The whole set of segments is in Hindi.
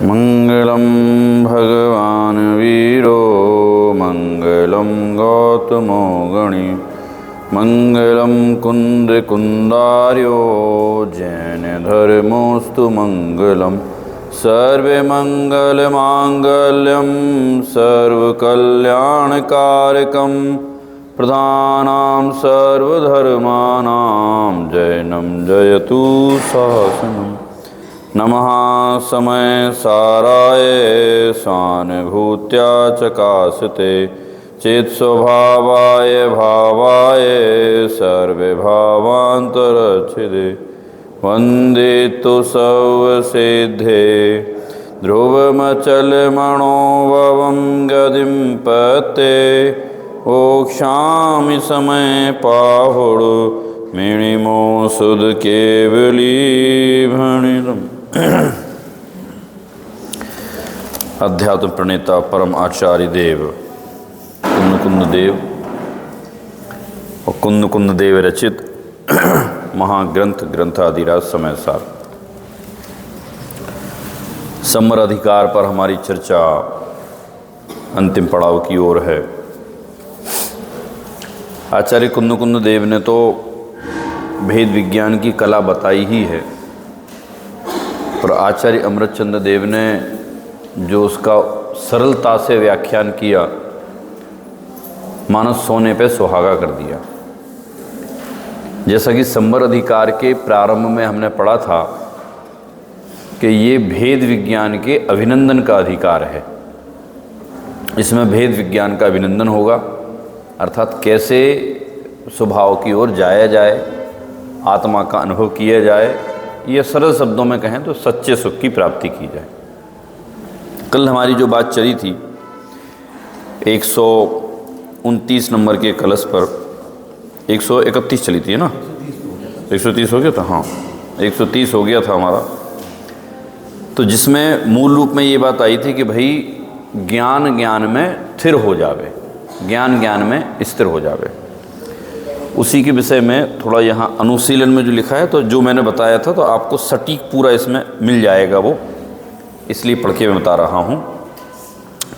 मंगलम भगवान वीरो मंगलम गौतमो गणि मंगलम कुंद कुंदार्यो जैन धर्मोस्तु मंगलम सर्वे मंगल मांगल्यम सर्वकल्याणकारकम प्रधानां सर्वधर्माणां जैनं जयतु सहस्रम् नमः समय साराय स्वानुभूत्या चकासते चेत्स्वभावाय भावाय सर्वे भावान्तरच्छिदे वन्दे तु सर्वसिद्धे ध्रुवमचलमणोभवं गतिं पते ओक्षामि समय पाहुडु मिणिमो सुध केवली भणितम्। अध्यात्म प्रणेता परम आचार्य देव कुंद देव और कुंद देव रचित महाग्रंथ ग्रंथाधिराज समय सार समर अधिकार पर हमारी चर्चा अंतिम पड़ाव की ओर है। आचार्य कुंद देव ने तो भेद विज्ञान की कला बताई ही है, और आचार्य अमृतचंद्र देव ने जो उसका सरलता से व्याख्यान किया, मानो सोने पे सुहागा कर दिया। जैसा कि संवर अधिकार के प्रारंभ में हमने पढ़ा था कि ये भेद विज्ञान के अभिनंदन का अधिकार है। इसमें भेद विज्ञान का अभिनंदन होगा, अर्थात कैसे स्वभाव की ओर जाया जाए, आत्मा का अनुभव किया जाए, ये सरल शब्दों में कहें तो सच्चे सुख की प्राप्ति की जाए। कल हमारी जो बात चली थी 129 नंबर के कलश पर 131 चली थी ना, 130 हो गया था, हाँ 130 हो गया था हमारा। तो जिसमें मूल रूप में ये बात आई थी कि भाई ज्ञान ज्ञान में स्थिर हो जावे, ज्ञान ज्ञान में स्थिर हो जावे। उसी के विषय में थोड़ा यहाँ अनुशीलन में जो लिखा है, तो जो मैंने बताया था तो आपको सटीक पूरा इसमें मिल जाएगा वो, इसलिए पढ़ के मैं बता रहा हूँ।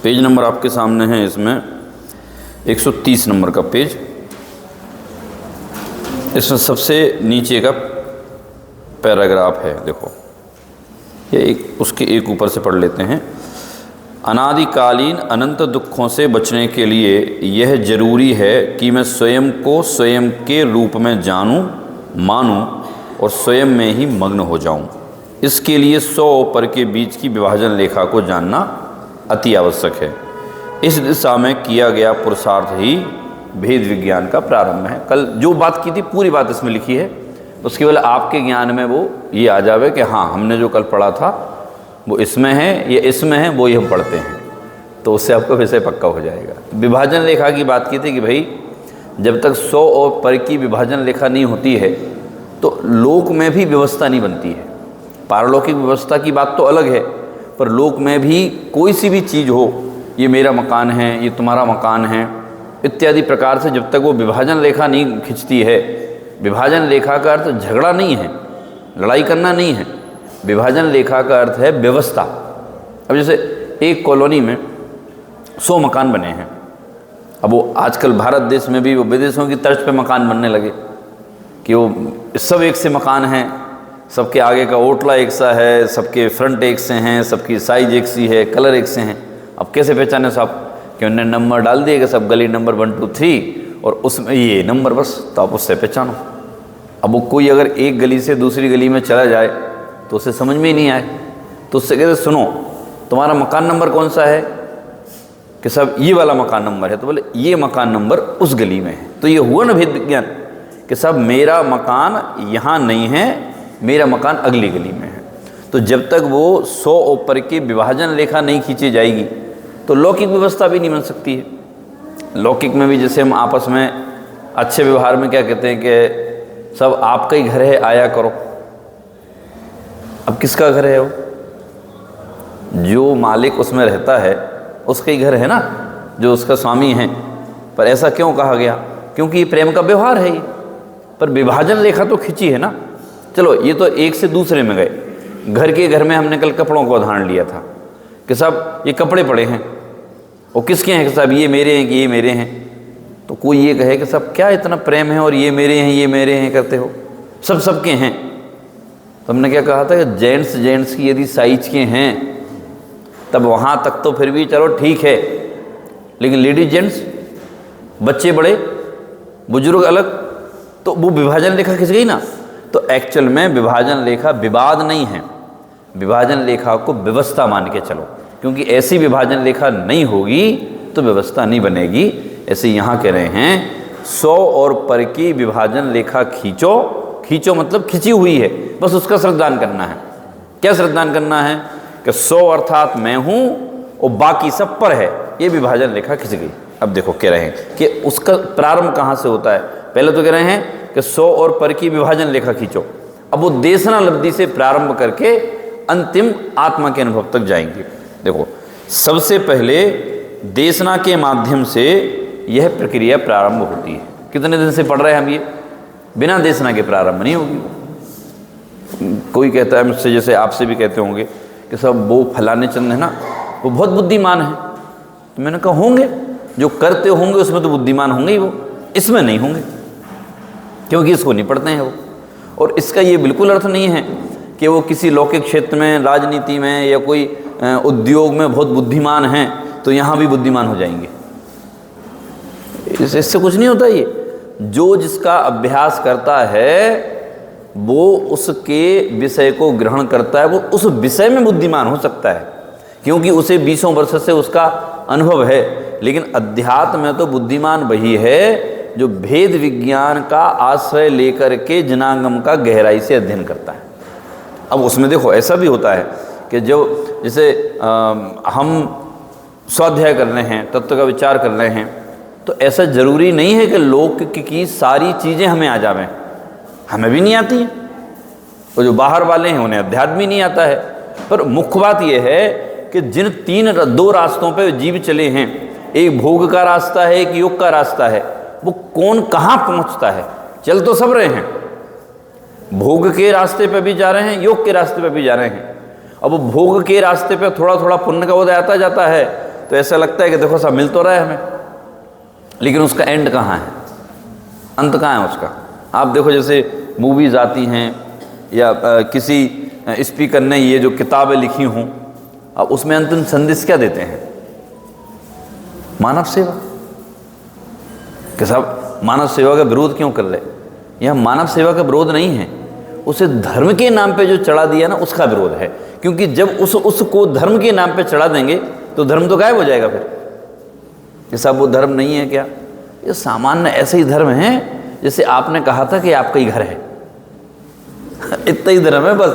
पेज नंबर आपके सामने है, इसमें 130 नंबर का पेज। इसमें सबसे नीचे का पैराग्राफ है, देखो ये उसके एक ऊपर से पढ़ लेते हैं। अनादिकालीन अनंत दुखों से बचने के लिए यह जरूरी है कि मैं स्वयं को स्वयं के रूप में जानूं, मानूं और स्वयं में ही मग्न हो जाऊं। इसके लिए 100 ऊपर के बीच की विभाजन रेखा को जानना अति आवश्यक है। इस दिशा में किया गया पुरुषार्थ ही भेद विज्ञान का प्रारंभ है। कल जो बात की थी पूरी बात इसमें लिखी है, उसके केवल आपके ज्ञान में वो ये आ जावे कि हाँ हमने जो कल पढ़ा था वो इसमें है, ये इसमें है, वो ही हम पढ़ते हैं, तो उससे आपका विषय पक्का हो जाएगा। विभाजन रेखा की बात की थी कि भाई जब तक 100 और पर की विभाजन रेखा नहीं होती है तो लोक में भी व्यवस्था नहीं बनती है। पारलौकिक व्यवस्था की बात तो अलग है, पर लोक में भी कोई सी भी चीज़ हो, ये मेरा मकान है, ये तुम्हारा मकान है इत्यादि प्रकार से जब तक वो विभाजन रेखा नहीं खिंचती है, विभाजन रेखा का अर्थ झगड़ा नहीं है, लड़ाई करना नहीं है, विभाजन रेखा का अर्थ है व्यवस्था। अब जैसे एक कॉलोनी में 100 मकान बने हैं, अब वो आजकल भारत देश में भी वो विदेशों की तर्ज पे मकान बनने लगे कि वो सब एक से मकान हैं, सबके आगे का ओटला एक सा है, सबके फ्रंट एक से हैं, सबकी साइज एक सी है, कलर एक से हैं। अब कैसे पहचाने साहब कि उन्होंने नंबर डाल दिए कि सब गली नंबर 1 2 3 और उसमें ये नंबर बस, तो आप उससे पहचानो। अब वो कोई अगर एक गली से दूसरी गली में चला जाए तो उसे समझ में ही नहीं आए, तो उससे कहते सुनो तुम्हारा मकान नंबर कौन सा है, कि सब ये वाला मकान नंबर है, तो बोले ये मकान नंबर उस गली में है। तो ये हुआ ना भेद विज्ञान कि सब मेरा मकान यहाँ नहीं है, मेरा मकान अगली गली में है। तो जब तक वो 100 ऊपर की विभाजन रेखा नहीं खींची जाएगी तो लौकिक व्यवस्था भी नहीं बन सकती है। लौकिक में भी जैसे हम आपस में अच्छे व्यवहार में क्या कहते हैं कि सब आपका ही घर है, आया करो। अब किसका घर है वो? जो मालिक उसमें रहता है उसका ही घर है ना, जो उसका स्वामी है। पर ऐसा क्यों कहा गया? क्योंकि ये प्रेम का व्यवहार है। ये पर विभाजन रेखा तो खींची है ना। चलो ये तो एक से दूसरे में गए। घर में हमने कल कपड़ों का उदाहरण लिया था कि साहब ये कपड़े पड़े हैं, और किसके हैं कि साहब ये मेरे हैं कि ये मेरे हैं। तो कोई ये कहे कि साहब क्या इतना प्रेम है और ये मेरे हैं ये मेरे हैं करते हो, सब सबके हैं। तो हमने क्या कहा था कि जेंट्स की यदि साइज के हैं तब वहाँ तक तो फिर भी चलो ठीक है, लेकिन लेडीज जेंट्स, बच्चे बड़े बुजुर्ग अलग, तो वो विभाजन रेखा खिंच गई ना। तो एक्चुअल में विभाजन रेखा विवाद नहीं है, विभाजन रेखा को व्यवस्था मान के चलो, क्योंकि ऐसी विभाजन रेखा नहीं होगी तो व्यवस्था नहीं बनेगी। ऐसे यहाँ कह रहे हैं 100 और पर की विभाजन रेखा खींचो। खींचो मतलब खिंची हुई है, बस उसका श्रद्धान करना है। क्या श्रद्धान करना है कि 100 अर्थात मैं हूँ और बाकी सब पर है, ये विभाजन रेखा खिंच गई। अब देखो कह रहे हैं कि उसका प्रारंभ कहाँ से होता है। पहले तो कह रहे हैं कि 100 और पर की विभाजन रेखा खींचो। अब वो देशना लब्धि से प्रारंभ करके अंतिम आत्मा के अनुभव तक जाएंगे। देखो सबसे पहले देशना के माध्यम से यह प्रक्रिया प्रारंभ होती है। कितने दिन से पढ़ रहे हैं हम ये, बिना देशना के प्रारंभ नहीं होगी। कोई कहता है मुझसे, जैसे आपसे भी कहते होंगे कि सब वो फलाने चंद है ना, वो बहुत बुद्धिमान है। तो मैंने कहा होंगे, जो करते होंगे उसमें तो बुद्धिमान होंगे ही, वो इसमें नहीं होंगे क्योंकि इसको नहीं पढ़ते हैं वो। और इसका ये बिल्कुल अर्थ नहीं है कि वो किसी लौकिक क्षेत्र में, राजनीति में या कोई उद्योग में बहुत बुद्धिमान हैं तो यहाँ भी बुद्धिमान हो जाएंगे। इससे कुछ नहीं होता। ये जो जिसका अभ्यास करता है वो उसके विषय को ग्रहण करता है, वो उस विषय में बुद्धिमान हो सकता है क्योंकि उसे 20 वर्ष से उसका अनुभव है। लेकिन अध्यात्म में तो बुद्धिमान वही है जो भेद विज्ञान का आश्रय लेकर के जनागम का गहराई से अध्ययन करता है। अब उसमें देखो ऐसा भी होता है कि जो जैसे हम स्वाध्याय कर रहे हैं, तत्व का विचार कर रहे हैं, तो ऐसा ज़रूरी नहीं है कि लौकिक की सारी चीज़ें हमें आ जावें, हमें भी नहीं आती हैं। और जो बाहर वाले हैं उन्हें अध्यात्म भी नहीं आता है। पर मुख्य बात यह है कि जिन 2 रास्तों पर जीव चले हैं, एक भोग का रास्ता है, एक योग का रास्ता है, वो कौन कहाँ पहुँचता है। चल तो सब रहे हैं, भोग के रास्ते पे भी जा रहे हैं, योग के रास्ते पे भी जा रहे हैं। अब भोग के रास्ते पे थोड़ा थोड़ा पुण्य का उदय आता जाता है तो ऐसा लगता है कि देखो सब मिल तो रहा है हमें, लेकिन उसका एंड कहाँ है, अंत कहाँ है उसका। आप देखो जैसे मूवीज़ आती हैं या किसी स्पीकर ने ये जो किताबें लिखी हों, अब उसमें अंतिम संदेश क्या देते हैं, मानव सेवा। कि साहब मानव सेवा का विरोध क्यों कर रहे। यह मानव सेवा का विरोध नहीं है, उसे धर्म के नाम पे जो चढ़ा दिया ना उसका विरोध है। क्योंकि जब उसको धर्म के नाम पे चढ़ा देंगे तो धर्म तो गायब हो जाएगा फिर। ये सब वो धर्म नहीं है क्या, ये सामान्य ऐसे ही धर्म है जैसे आपने कहा था कि आपका ही घर है इतना ही धर्म है बस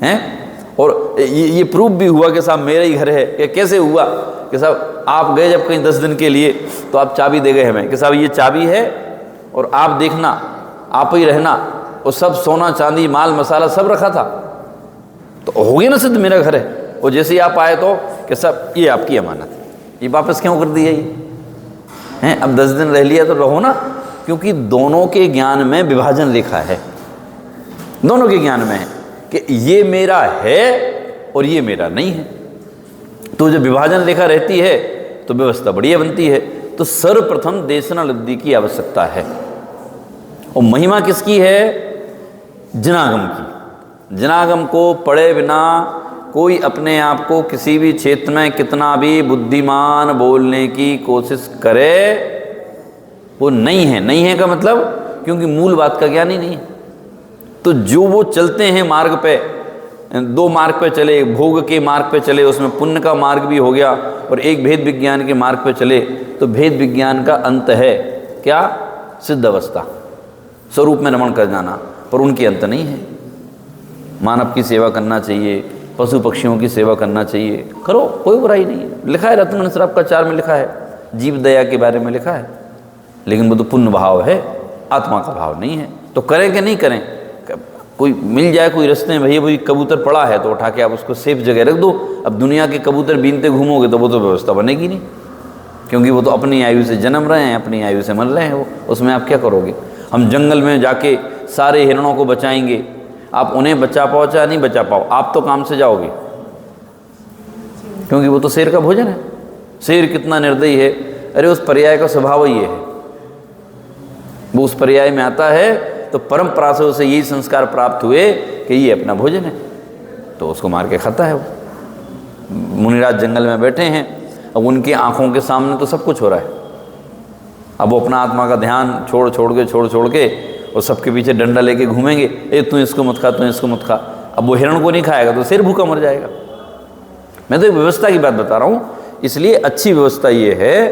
हैं। और ये प्रूफ भी हुआ कि साहब मेरा ही घर है। कि कैसे हुआ कि साहब आप गए जब कहीं 10 दिन के लिए तो आप चाबी दे गए हमें कि साहब ये चाबी है और आप देखना, आप ही रहना, और सब सोना चांदी माल मसाला सब रखा था, तो हो गया ना सिद्ध मेरा घर है। और जैसे ही आप आए तो कि सब ये आपकी अमानत है, ये वापस क्यों कर दिया ये हैं। अब 10 दिन रह लिया तो रहो ना, क्योंकि दोनों के ज्ञान में विभाजन रेखा है, दोनों के ज्ञान में है कि ये मेरा है और ये मेरा नहीं है। तो जब विभाजन रेखा रहती है तो व्यवस्था बढ़िया बनती है। तो सर्वप्रथम देशना लब्धि की आवश्यकता है। और महिमा किसकी है, जनागम की। जनागम को पढ़े बिना कोई अपने आप को किसी भी क्षेत्र में कितना भी बुद्धिमान बोलने की कोशिश करे वो नहीं है। नहीं है का मतलब क्योंकि मूल बात का ज्ञान ही नहीं है। तो जो वो चलते हैं मार्ग पे, 2 मार्ग पे चले, एक भोग के मार्ग पे चले, उसमें पुण्य का मार्ग भी हो गया, और एक भेद विज्ञान के मार्ग पे चले, तो भेद विज्ञान का अंत है क्या, सिद्ध अवस्था, स्वरूप में रमण कर जाना, पर उनकी अंत नहीं है। मानव की सेवा करना चाहिए, पशु पक्षियों की सेवा करना चाहिए, करो, कोई बुराई नहीं है। लिखा है रत्न शराब का 4 में लिखा है, जीव दया के बारे में लिखा है, लेकिन वो तो पुण्य भाव है, आत्मा का भाव नहीं है। तो करें कि नहीं करें, कोई मिल जाए कोई रास्ते में, भैया वही कबूतर पड़ा है तो उठा के आप उसको सेफ जगह रख दो। अब दुनिया के कबूतर बीनते घूमोगे तो वो तो व्यवस्था बनेगी नहीं, क्योंकि वो तो अपनी आयु से जन्म रहे हैं, अपनी आयु से मर रहे हैं, वो उसमें आप क्या करोगे। हम जंगल में जाके सारे हिरणों को बचाएंगे, आप उन्हें बचा पाओ चाहे नहीं बचा पाओ, आप तो काम से जाओगे, क्योंकि वो तो शेर का भोजन है। शेर कितना निर्दयी है, अरे उस पर्याय का स्वभाव ही है, वो उस पर्याय में आता है तो परंपरा से उसे यही संस्कार प्राप्त हुए कि ये अपना भोजन है, तो उसको मार के खाता है वो। मुनिराज जंगल में बैठे हैं, अब उनकी आंखों के सामने तो सब कुछ हो रहा है, अब वो अपना आत्मा का ध्यान छोड़ छोड़ के और सबके पीछे डंडा लेके घूमेंगे, ए तू इसको मत खा, तू इसको मत खा। अब वो हिरण को नहीं खाएगा तो शेर भूखा मर जाएगा। मैं तो एक व्यवस्था की बात बता रहा हूँ, इसलिए अच्छी व्यवस्था ये है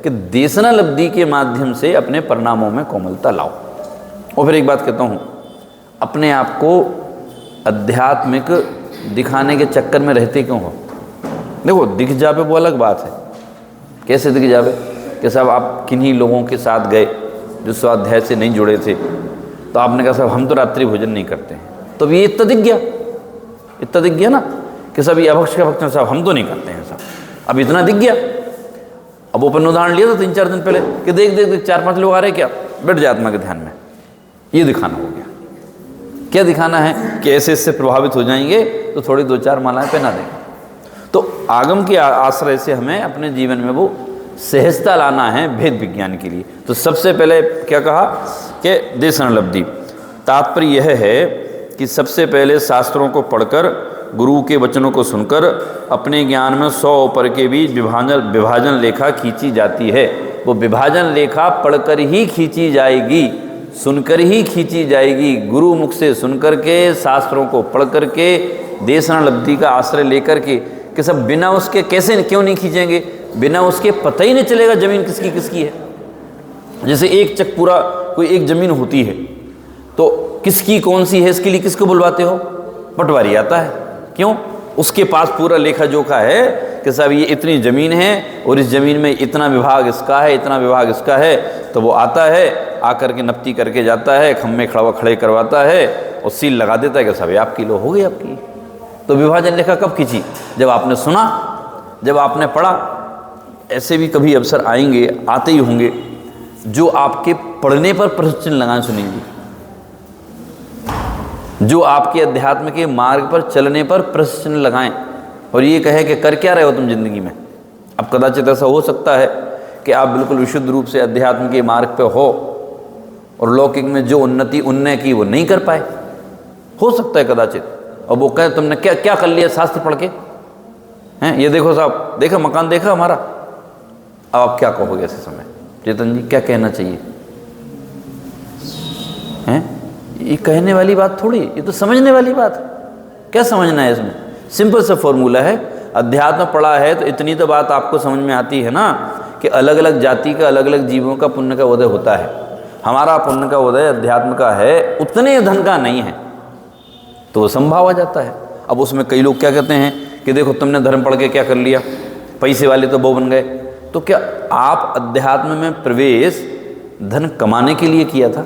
कि देशना लब्धि के माध्यम से अपने परिणामों में कोमलता लाओ। और फिर एक बात कहता हूँ, अपने आप को आध्यात्मिक दिखाने के चक्कर में रहते क्यों हो? देखो, दिख जावे वो अलग बात है, कैसे दिख जावे कि साहब आप किन्हीं लोगों के साथ गए जो स्वाध्याय से नहीं जुड़े थे, तो आपने कहा साहब हम तो रात्रि भोजन नहीं करते हैं, तो ये इतना दिख गया ना कि सब ये अभक्ष के भक्त साहब हम तो नहीं करते हैं साहब, अब इतना दिख गया। अब ओपन उदाहरण लिया था 3-4 दिन पहले कि देख 4-5 लोग आ रहे क्या, बैठ जाए आत्मा के ध्यान में, ये दिखाना हो गया। क्या दिखाना है कि ऐसे इससे प्रभावित हो जाएंगे तो थोड़ी 2-4 मालाएं पहना देंगे। तो आगम के आश्रय से हमें अपने जीवन में वो सहजता लाना है भेद विज्ञान के लिए। तो सबसे पहले क्या कहा कि देशना लब्धि, तात्पर्य यह है कि सबसे पहले शास्त्रों को पढ़कर, गुरु के वचनों को सुनकर अपने ज्ञान में 100 ऊपर के बीच विभाजन लेखा खींची जाती है। वो विभाजन लेखा पढ़कर ही खींची जाएगी, सुनकर ही खींची जाएगी। गुरु मुख से सुनकर के, शास्त्रों को पढ़ कर के, देशना लब्धि का आश्रय लेकर के, कि सब बिना उसके कैसे क्यों नहीं खींचेंगे, बिना उसके पता ही नहीं चलेगा ज़मीन किसकी किसकी है। जैसे एक चक पूरा कोई एक ज़मीन होती है तो किसकी कौन सी है इसके लिए किसको बुलवाते हो? पटवारी आता है, क्यों? उसके पास पूरा लेखा जोखा है कि साहब ये इतनी ज़मीन है और इस ज़मीन में इतना विभाग इसका है, इतना विभाग इसका है। तो वो आता है, आकर के नपती करके जाता है, खम्भे खड़े करवाता है और सील लगा देता है कि साहब आपकी लो हो गई आपकी। तो विभाजन लेखा कब खींची? जब आपने सुना, जब आपने पढ़ा। ऐसे भी कभी अवसर आएंगे, आते ही होंगे, जो आपके पढ़ने पर प्रश्न लगाएं सुनेंगे, जो आपके अध्यात्म के मार्ग पर चलने पर प्रश्न लगाएं और ये कहे कि कर क्या रहे हो तुम जिंदगी में। अब कदाचित ऐसा हो सकता है कि आप बिल्कुल विशुद्ध रूप से अध्यात्म के मार्ग पर हो और लौकिक में जो उन्नति उनने की वो नहीं कर पाए, हो सकता है कदाचित। और वो कहे तुमने क्या क्या कर लिया शास्त्र पढ़ के, हैं ये देखो साहब, देखा मकान देखा हमारा। अब आप क्या कहोगे ऐसे समय? चेतन जी क्या कहना चाहिए? हैं ये कहने वाली बात थोड़ी, ये तो समझने वाली बात है। क्या समझना है इसमें? सिंपल सा फॉर्मूला है। अध्यात्म पढ़ा है तो इतनी तो बात आपको समझ में आती है ना कि अलग अलग जाति का, अलग अलग जीवों का पुण्य का उदय होता है। हमारा पुण्य का उदय अध्यात्म का है, उतने धन का नहीं है, तो संभाव आ जाता है। अब उसमें कई लोग क्या कहते हैं कि देखो तुमने धर्म पढ़ के क्या कर लिया, पैसे वाले तो वो बन गए। तो क्या आप अध्यात्म में प्रवेश धन कमाने के लिए किया था?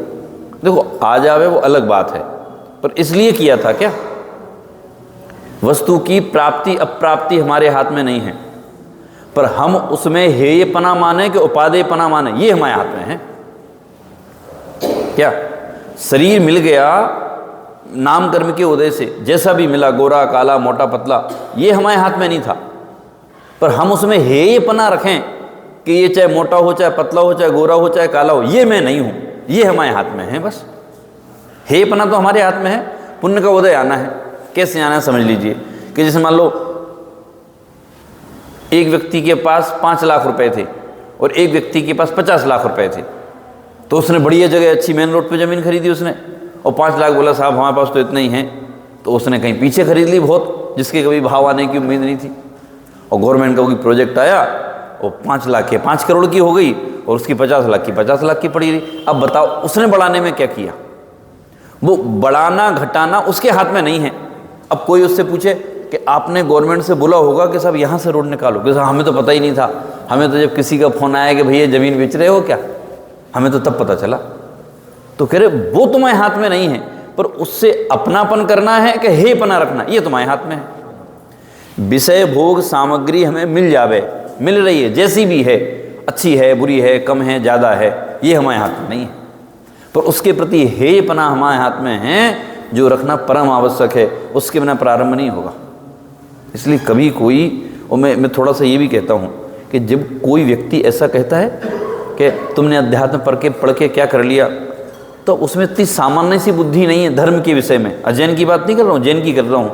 देखो आ जावे वो अलग बात है, पर इसलिए किया था क्या? वस्तु की प्राप्ति अप्राप्ति हमारे हाथ में नहीं है, पर हम उसमें हेयपना माने कि उपादेयपना माने, ये हमारे हाथ में है। क्या शरीर मिल गया नाम कर्म के उदय से, जैसा भी मिला, गोरा काला मोटा पतला, ये हमारे हाथ में नहीं था, पर हम उसमें हेयपना रखें कि ये चाहे मोटा हो, चाहे पतला हो, चाहे गोरा हो, चाहे काला हो, ये मैं नहीं हूं, ये हमारे हाथ में है। बस हेयपना तो हमारे हाथ में है। पुण्य का उदय आना है, कैसे आना है समझ लीजिए कि जैसे मान लो एक व्यक्ति के पास 5 लाख रुपए थे और एक व्यक्ति के पास 50 लाख रुपए थे, तो उसने बढ़िया जगह अच्छी मेन रोड पे ज़मीन खरीदी उसने, और 5 लाख बोला साहब हमारे पास तो इतने ही हैं, तो उसने कहीं पीछे खरीद ली बहुत, जिसके कभी भाव आने की उम्मीद नहीं थी, और गवर्नमेंट का कोई प्रोजेक्ट आया और 5 लाख के 5 करोड़ की हो गई और उसकी 50 लाख की 50 लाख की पड़ी रही। अब बताओ उसने बढ़ाने में क्या किया? वो बढ़ाना घटाना उसके हाथ में नहीं है। अब कोई उससे पूछे कि आपने गवर्नमेंट से बोला होगा कि साहब यहाँ से रोड निकालो, कि साहब हमें तो पता ही नहीं था, हमें तो जब किसी का फ़ोन आया कि भैया ज़मीन बेच रहे हो क्या, हमें तो तब पता चला। तो कह रहे वो तुम्हारे हाथ में नहीं है, पर उससे अपनापन करना है कि हेपना रखना, ये तुम्हारे हाथ में है। विषय भोग सामग्री हमें मिल जावे, मिल रही है, जैसी भी है, अच्छी है बुरी है, कम है ज़्यादा है, ये हमारे हाथ में नहीं है। पर उसके प्रति हेयपना हमारे हाथ में है जो रखना परम आवश्यक है, उसके बिना प्रारंभ नहीं होगा। इसलिए कभी कोई, और मैं थोड़ा सा ये भी कहता हूँ कि जब कोई व्यक्ति ऐसा कहता है कि तुमने अध्यात्म पढ़ के क्या कर लिया, तो उसमें इतनी सामान्य सी बुद्धि नहीं है धर्म के विषय में। अजैन की बात नहीं कर रहा हूँ, जैन की कर रहा हूँ,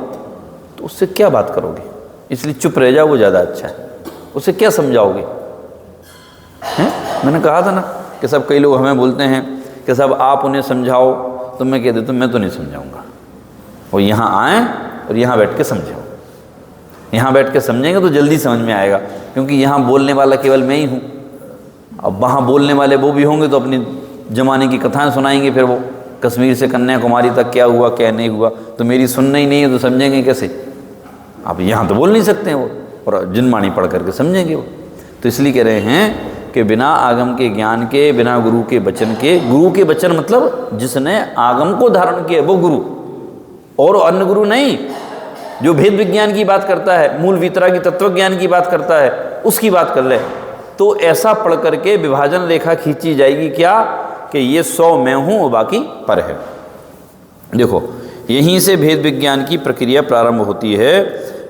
तो उससे क्या बात करोगे? इसलिए चुप रह जाओ, वो ज़्यादा अच्छा है। उससे क्या समझाओगे? हैं? मैंने कहा था ना कि सब कई लोग हमें बोलते हैं कि सब आप उन्हें समझाओ, तो मैं कह देता हूँ मैं तो नहीं समझाऊँगा। वो यहाँ आएँ और यहाँ बैठ के समझाओ। यहाँ बैठ के समझेंगे तो जल्दी समझ में आएगा, क्योंकि यहाँ बोलने वाला केवल मैं ही हूँ। अब वहाँ बोलने वाले वो भी होंगे तो अपनी ज़माने की कथाएं सुनाएंगे, फिर वो कश्मीर से कन्याकुमारी तक क्या हुआ क्या नहीं हुआ, तो मेरी सुनना ही नहीं है तो समझेंगे कैसे? आप यहाँ तो बोल नहीं सकते हैं वो, और जिनवाणी पढ़ करके समझेंगे वो। तो इसलिए कह रहे हैं कि बिना आगम के ज्ञान के, बिना गुरु के वचन के, गुरु के वचन मतलब जिसने आगम को धारण किया वो गुरु, और अन्य गुरु नहीं। जो भेद विज्ञान की बात करता है, मूल वितरागी तत्व ज्ञान की बात करता है, उसकी बात कर ले, तो ऐसा पढ़ करके विभाजन रेखा खींची जाएगी क्या कि ये 100 मैं हूँ और बाकी पर है। देखो, यहीं से भेद विज्ञान की प्रक्रिया प्रारंभ होती है,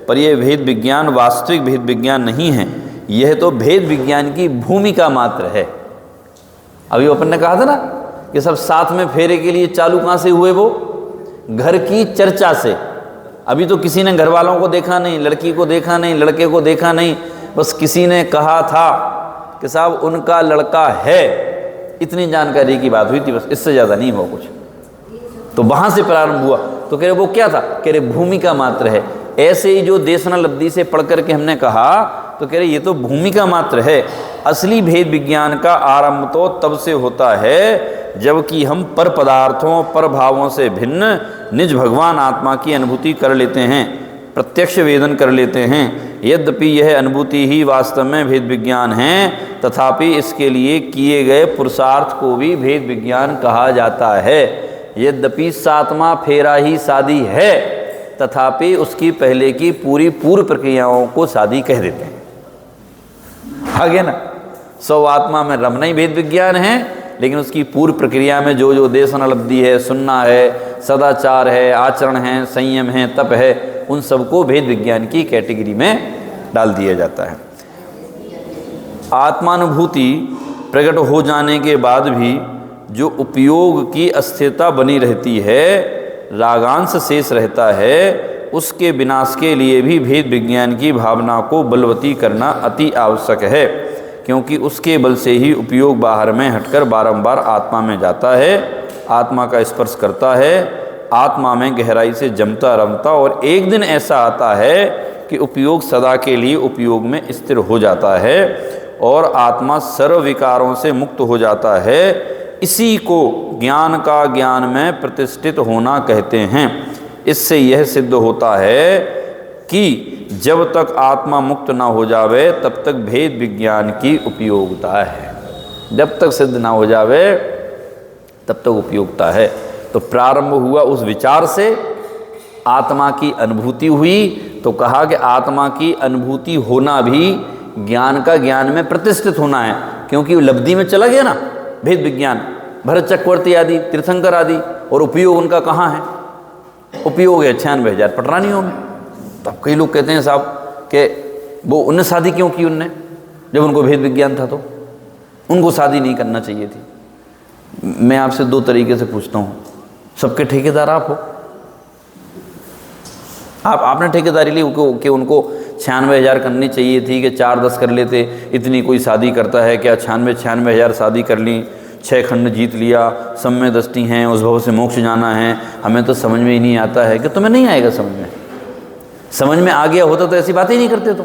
पर यह भेद विज्ञान वास्तविक भेद विज्ञान नहीं है, यह तो भेद विज्ञान की भूमिका मात्र है। अभी अपन ने कहा था ना कि सब साथ में फेरे के लिए चालू कहाँ से हुए? वो घर की चर्चा से। अभी तो किसी ने घर वालों को देखा नहीं, लड़की को देखा नहीं, लड़के को देखा नहीं, बस किसी ने कहा था कि साहब उनका लड़का है, इतनी जानकारी की बात हुई थी, बस इससे ज़्यादा नहीं हुआ कुछ। तो वहाँ से प्रारंभ हुआ। तो कह रहे वो क्या था? कह रहे भूमिका मात्र है। ऐसे ही जो देशना लब्धि से पढ़ करके हमने कहा, तो कह रहे ये तो भूमिका मात्र है। असली भेद विज्ञान का आरंभ तो तब से होता है जबकि हम पर पदार्थों, पर भावों से भिन्न निज भगवान आत्मा की अनुभूति कर लेते हैं, प्रत्यक्ष वेदन कर लेते हैं। यद्यपि यह अनुभूति ही वास्तव में भेद विज्ञान है, तथापि इसके लिए किए गए पुरुषार्थ को भी भेद विज्ञान कहा जाता है। यद्यपि 7वां फेरा ही शादी है, तथापि उसकी पहले की पूरी पूर्व प्रक्रियाओं को शादी कह देते हैं। आगे ना 100 आत्मा में रमना ही भेद विज्ञान है, लेकिन उसकी पूर्व प्रक्रिया में जो जो देशना लब्धि है, सुनना है, सदाचार है, आचरण है, संयम है, तप है, उन सबको भेद विज्ञान की कैटेगरी में डाल दिया जाता है। आत्मानुभूति प्रकट हो जाने के बाद भी जो उपयोग की अस्थिरता बनी रहती है, रागांश शेष रहता है, उसके विनाश के लिए भी भेद विज्ञान की भावना को बलवती करना अति आवश्यक है, क्योंकि उसके बल से ही उपयोग बाहर में हटकर बारंबार आत्मा में जाता है, आत्मा का स्पर्श करता है, आत्मा में गहराई से जमता रमता, और एक दिन ऐसा आता है कि उपयोग सदा के लिए उपयोग में स्थिर हो जाता है और आत्मा सर्व विकारों से मुक्त हो जाता है। इसी को ज्ञान का ज्ञान में प्रतिष्ठित होना कहते हैं। इससे यह सिद्ध होता है कि जब तक आत्मा मुक्त ना हो जावे तब तक भेद विज्ञान की उपयोगिता है। जब तक सिद्ध ना हो जावे तब तक उपयोगिता है। तो प्रारंभ हुआ उस विचार से, आत्मा की अनुभूति हुई, तो कहा कि आत्मा की अनुभूति होना भी ज्ञान का ज्ञान में प्रतिष्ठित होना है, क्योंकि लब्धि में चला गया ना भेद विज्ञान, भरत चक्रवर्ती आदि, तीर्थंकर आदि, और उपयोग उनका कहाँ है? उपयोग है 96,000 पटरानियों में। तब कई लोग कहते हैं साहब कि वो उन्हें शादी क्यों की उनने, जब उनको भेद विज्ञान था तो उनको शादी नहीं करना चाहिए थी। मैं आपसे 2 तरीके से पूछता हूँ, सबके ठेकेदार आप हो? आपने ठेकेदारी ली कि उनको 96,000 करनी चाहिए थी कि 4-10 कर लेते, इतनी कोई शादी करता है क्या? 96,000 शादी कर ली, 6 खंड जीत लिया, सब में दृष्टि हैं, उस भव से मोक्ष जाना है। हमें तो समझ में ही नहीं आता है कि तुम्हें नहीं आएगा समझ में। समझ में आ गया होता तो ऐसी बात ही नहीं करते। तो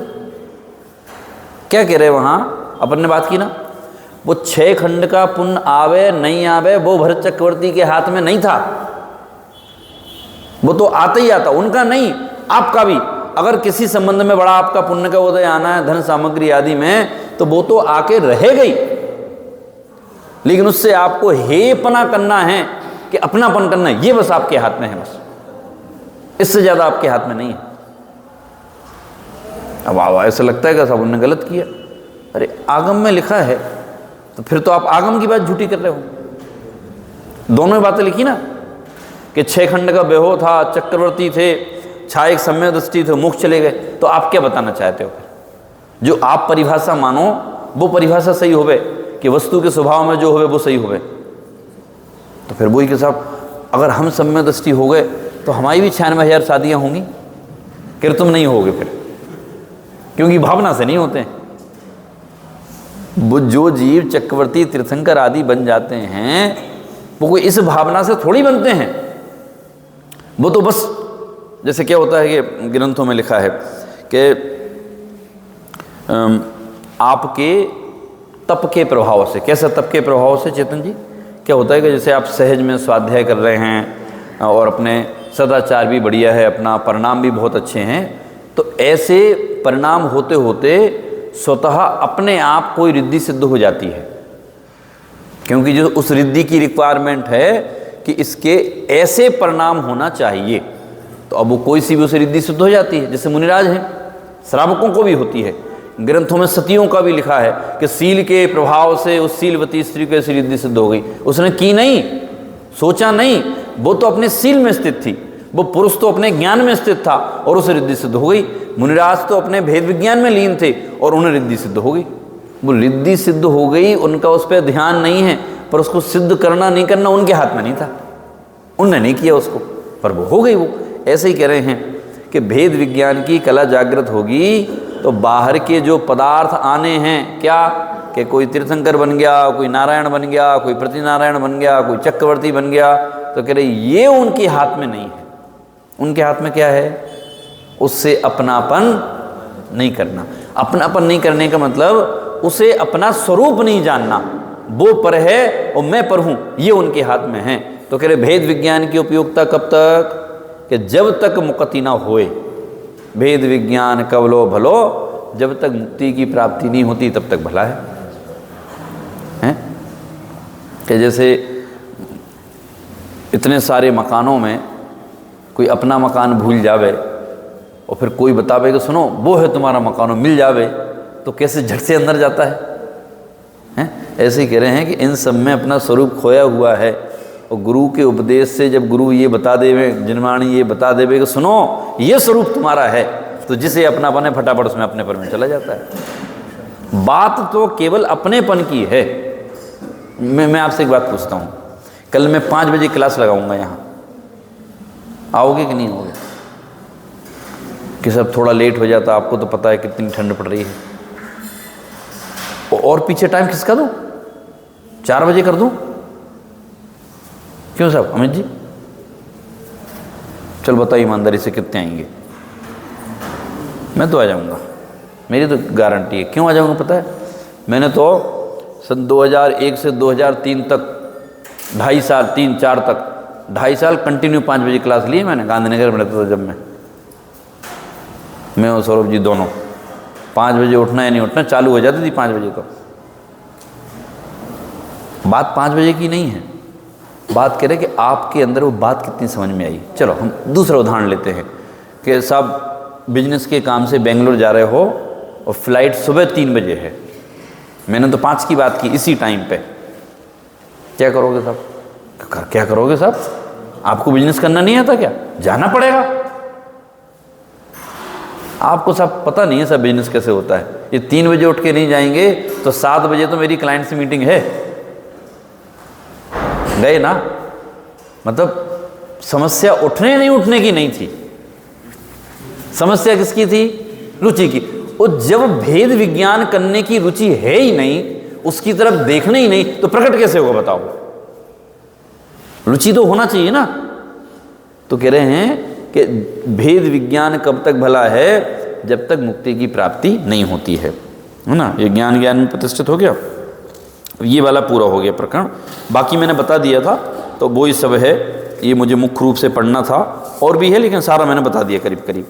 क्या कह रहे वहाँ अपन ने बात की ना, वो 6 खंड का पुण्य आवे नहीं आवे वो भरत चक्रवर्ती के हाथ में नहीं था, वो तो आता ही आता, उनका नहीं आपका भी। अगर किसी संबंध में बड़ा आपका पुण्य का उदय आना है धन सामग्री आदि में, तो वो तो आके रह गई, लेकिन उससे आपको हेपना करना है कि अपनापन करना है, ये बस आपके हाथ में है, बस इससे ज्यादा आपके हाथ में नहीं है। अब ऐसा लगता है कि साहब उन्होंने गलत किया। अरे आगम में लिखा है, तो फिर तो आप आगम की बात झूठी कर रहे हो। दोनों ही बातें लिखी ना, कि 6 खंड का बेहो था, चक्रवर्ती थे, छायक सम्यक दृष्टि थे, मोक्ष चले गए। तो आप क्या बताना चाहते हो? जो आप परिभाषा मानो वो परिभाषा सही होवे, कि वस्तु के स्वभाव में जो होवे वो सही होवे। तो फिर वही के साहब, अगर हम सम्यक दृष्टि हो गए तो हमारी भी 96,000 शादियाँ होंगी, कीर्तन नहीं होगे फिर, क्योंकि भावना से नहीं होते हैं। वो जो जीव चक्रवर्ती तीर्थंकर आदि बन जाते हैं वो कोई इस भावना से थोड़ी बनते हैं। वो तो बस जैसे क्या होता है कि ग्रंथों में लिखा है कि आपके तप के प्रभाव से, कैसा तप के प्रभाव से चेतन जी, क्या होता है कि जैसे आप सहज में स्वाध्याय कर रहे हैं और अपने सदाचार भी बढ़िया है, अपना परिणाम भी बहुत अच्छे हैं, तो ऐसे परिणाम होते होते स्वतः अपने आप कोई रिद्धि सिद्ध हो जाती है, क्योंकि जो उस रिद्धि की रिक्वायरमेंट है कि इसके ऐसे परिणाम होना चाहिए, तो अब वो कोई सी भी उसे रिद्धि सिद्ध हो जाती है। जैसे मुनिराज हैं, श्रावकों को भी होती है। ग्रंथों में सतियों का भी लिखा है कि सील के प्रभाव से उस सीलवती स्त्री को ऐसी रिद्धि सिद्ध हो गई। उसने की नहीं, सोचा नहीं, वो तो अपने सील में स्थित थी, वो पुरुष तो अपने ज्ञान में स्थित था और उसे रिद्धि सिद्ध हो गई। मुनिराज तो अपने भेद विज्ञान में लीन थे और उन्हें रिद्धि सिद्ध हो गई। वो रिद्धि सिद्ध हो गई, उनका उस पर ध्यान नहीं है, पर उसको सिद्ध करना नहीं करना उनके हाथ में नहीं था, उनने नहीं किया उसको, पर वो हो गई। वो ऐसे ही कह रहे हैं कि भेद विज्ञान की कला जागृत होगी तो बाहर के जो पदार्थ आने हैं, क्या कि कोई तीर्थंकर बन गया, कोई नारायण बन गया, कोई प्रतिनारायण बन गया, कोई चक्रवर्ती बन गया, तो कह रहे ये उनके हाथ में नहीं है। उनके हाथ में क्या है? उससे अपनापन नहीं करना। अपनापन नहीं करने का मतलब उसे अपना स्वरूप नहीं जानना, वो पर है और मैं पर हूँ, ये उनके हाथ में है। तो कह रहे भेद विज्ञान की उपयोगिता कब तक? कि जब तक मुक्ति ना होए। भेद विज्ञान कवलो भलो, जब तक मुक्ति की प्राप्ति नहीं होती तब तक भला है? कि जैसे इतने सारे मकानों में कोई अपना मकान भूल जावे और फिर कोई बतावे कि सुनो वो है तुम्हारा मकान, मिल जावे, तो कैसे झट से अंदर जाता है? ऐसे ही कह रहे हैं कि इन सब में अपना स्वरूप खोया हुआ है। और गुरु के उपदेश से जब गुरु ये बता देवे, जिनवाणी ये बता देवे कि सुनो ये स्वरूप तुम्हारा है, तो जिसे अपनापन है फटाफट उसमें अपनेपन में चला जाता है। बात तो केवल अपनेपन की है। मैं आपसे एक बात पूछता हूँ, कल मैं 5 बजे क्लास लगाऊंगा यहाँ, आओगे कि नहीं आओगे? कि सब थोड़ा लेट हो जाता, आपको तो पता है कितनी ठंड पड़ रही है, और पीछे टाइम खिसका दूँ, 4 बजे कर दूँ? क्यों साहब? अमित जी चल बताइए ईमानदारी से कितने आएंगे? मैं तो आ जाऊंगा, मेरी तो गारंटी है। क्यों आ जाऊंगा पता है? मैंने तो सन 2001 से 2003 तक 2.5 साल, 3-4 तक 2.5 साल कंटिन्यू 5 बजे क्लास ली है मैंने। गांधीनगर में रहता था जब मैं और सौरभ जी दोनों 5 बजे उठना या नहीं उठना चालू हो जाती थी 5 बजे। तो बात 5 बजे की नहीं है, बात कह रहे कि आपके अंदर वो बात कितनी समझ में आई। चलो हम दूसरा उदाहरण लेते हैं कि साहब बिजनेस के काम से बेंगलोर जा रहे हो और फ्लाइट सुबह 3 बजे है, मैंने तो 5 की बात की इसी टाइम पे, क्या करोगे साहब? क्या करोगे साहब? आपको बिजनेस करना नहीं आता क्या? जाना पड़ेगा। आपको सब पता नहीं है सब बिजनेस कैसे होता है। ये 3 बजे उठ के नहीं जाएंगे तो 7 बजे तो मेरी क्लाइंट से मीटिंग है, गए ना। मतलब समस्या उठने नहीं उठने की नहीं थी, समस्या किसकी थी? रुचि की। और जब भेद विज्ञान करने की रुचि है ही नहीं, उसकी तरफ देखना ही नहीं, तो प्रकट कैसे होगा बताओ? रुचि तो होना चाहिए ना। तो कह रहे हैं कि भेद विज्ञान कब तक भला है? जब तक मुक्ति की प्राप्ति नहीं होती है ना। ये ज्ञान ज्ञान में प्रतिष्ठित हो गया। ये वाला पूरा हो गया प्रकरण। बाकी मैंने बता दिया था, तो वो ही सब है। ये मुझे मुख्य रूप से पढ़ना था, और भी है लेकिन सारा मैंने बता दिया करीब करीब।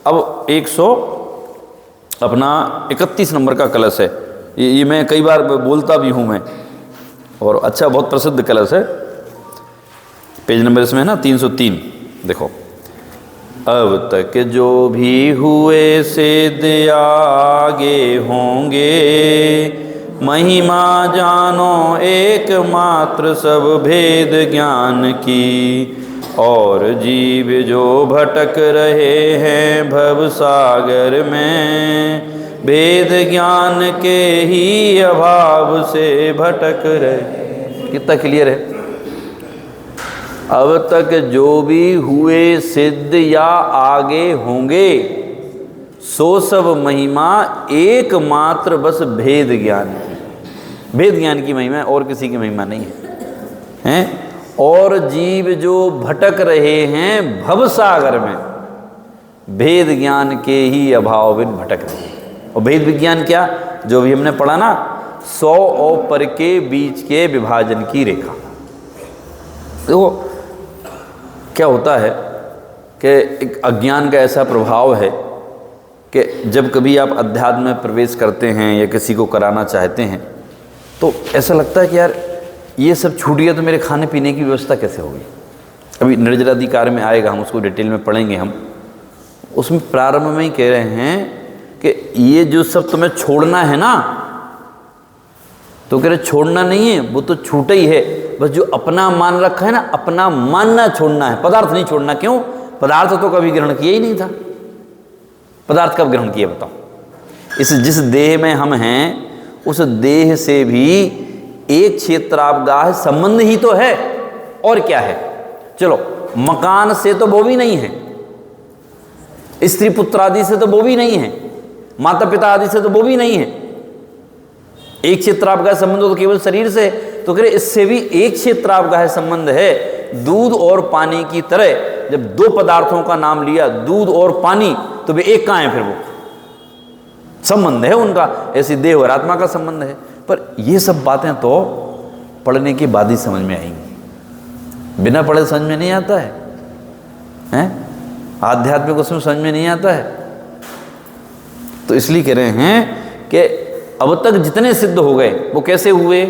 अब 131 नंबर का कलश है। ये मैं कई बार बोलता भी हूँ मैं, और अच्छा बहुत प्रसिद्ध कलश है। पेज नंबर इसमें है ना 303। देखो, अब तक जो भी हुए से आगे होंगे, महिमा जानो एकमात्र सब भेद ज्ञान की। और जीव जो भटक रहे हैं भव सागर में, भेद ज्ञान के ही अभाव से भटक रहे। कितना क्लियर है? अब तक जो भी हुए सिद्ध या आगे होंगे, सो सब महिमा एकमात्र बस भेद ज्ञान की। भेद ज्ञान की महिमा है, और किसी की महिमा नहीं है, हैं? और जीव जो भटक रहे हैं भव सागर में, भेद ज्ञान के ही अभाव बिन भटक रहे हैं। और भेद विज्ञान क्या? जो भी हमने पढ़ा ना, 100 और पर के बीच के विभाजन की रेखा। देखो क्या होता है कि एक अज्ञान का ऐसा प्रभाव है कि जब कभी आप अध्यात्म में प्रवेश करते हैं या किसी को कराना चाहते हैं, तो ऐसा लगता है कि यार ये सब छूट गया तो मेरे खाने पीने की व्यवस्था कैसे होगी। अभी निर्जराधिकार में आएगा, हम उसको डिटेल में पढ़ेंगे। हम उसमें प्रारंभ में ही कह रहे हैं कि ये जो सब तुम्हें छोड़ना है ना, तो कह रहे छोड़ना नहीं है, वो तो छूटा ही है। बस जो अपना मान रखा है ना, अपना मानना छोड़ना है, पदार्थ नहीं छोड़ना। क्यों? पदार्थ तो कभी ग्रहण किया ही नहीं था। पदार्थ कब ग्रहण किया बताओ? इस जिस देह में हम हैं, उस देह से भी एक क्षेत्रावगाह संबंध ही तो है, और क्या है? चलो, मकान से तो वो भी नहीं है, स्त्री पुत्र आदि से तो वो भी नहीं है, माता पिता आदि से तो वो भी नहीं है। एक क्षेत्रावगाह संबंध तो केवल शरीर से, तो कह रहे इससे भी एक क्षेत्रावगाह संबंध है। दूध और पानी की तरह जब दो पदार्थों का नाम लिया, दूध और पानी, तो वे एक कहाँ है? फिर वो संबंध है उनका, ऐसी देह और आत्मा का संबंध है। पर ये सब बातें तो पढ़ने के बाद ही समझ में आएंगी, बिना पढ़े समझ में नहीं आता है, हैं? आध्यात्मिक उसमें समझ में नहीं आता है। तो इसलिए कह रहे हैं कि अब तक जितने सिद्ध हो गए वो कैसे हुए?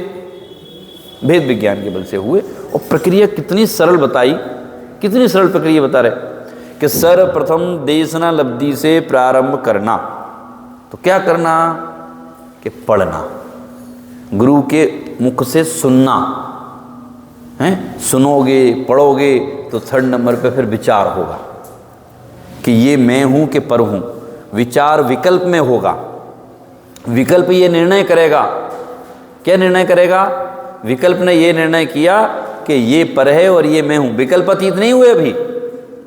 भेद विज्ञान के बल से हुए। और प्रक्रिया कितनी सरल बताई, कितनी सरल प्रक्रिया बता रहे कि सर्वप्रथम देशना लब्धि से प्रारंभ करना। तो क्या करना? कि पढ़ना, गुरु के मुख से सुनना है। सुनोगे, पढ़ोगे तो 3rd नंबर पे फिर विचार होगा कि ये मैं हूं कि पर हूं। विचार विकल्प में होगा। विकल्प ये निर्णय करेगा। क्या निर्णय करेगा? विकल्प ने ये निर्णय किया कि ये पर है और ये मैं हूं। विकल्प अतीत नहीं हुए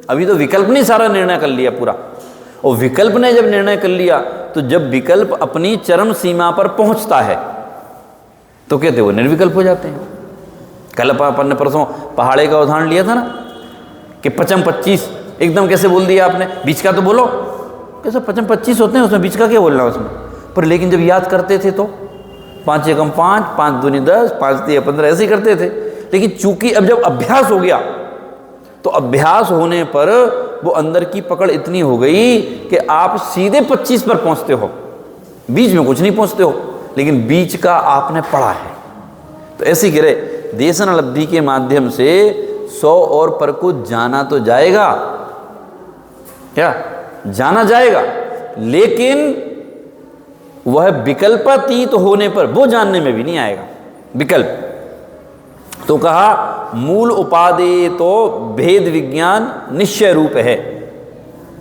अभी तो विकल्प ने सारा निर्णय कर लिया पूरा। और विकल्प ने जब निर्णय कर लिया, तो जब विकल्प अपनी चरम सीमा पर पहुंचता है तो कहते वो निर्विकल्प हो जाते हैं। कल अपन ने परसों पहाड़े का उदाहरण लिया था ना कि 25 एकदम कैसे बोल दिया आपने? बीच का तो बोलो। कैसे 25 होते हैं, उसमें बीच का क्या बोलना उसमें? पर लेकिन जब याद करते थे तो 5 एकम 5, 5 दूनी 10, 5 तिया 15 ऐसे ही करते थे। लेकिन चूंकि अब जब अभ्यास हो गया, तो अभ्यास होने पर वो अंदर की पकड़ इतनी हो गई कि आप सीधे 25 पर पहुंचते हो, बीच में कुछ नहीं पहुंचते हो, लेकिन बीच का आपने पढ़ा है। तो ऐसी कह रहे देशन लब्धि के माध्यम से 100 और पर को जाना तो जाएगा, क्या जाना जाएगा, लेकिन वह विकल्पातीत होने पर वो जानने में भी नहीं आएगा विकल्प। तो कहा मूल उपादेय तो भेद विज्ञान निश्चय रूप है,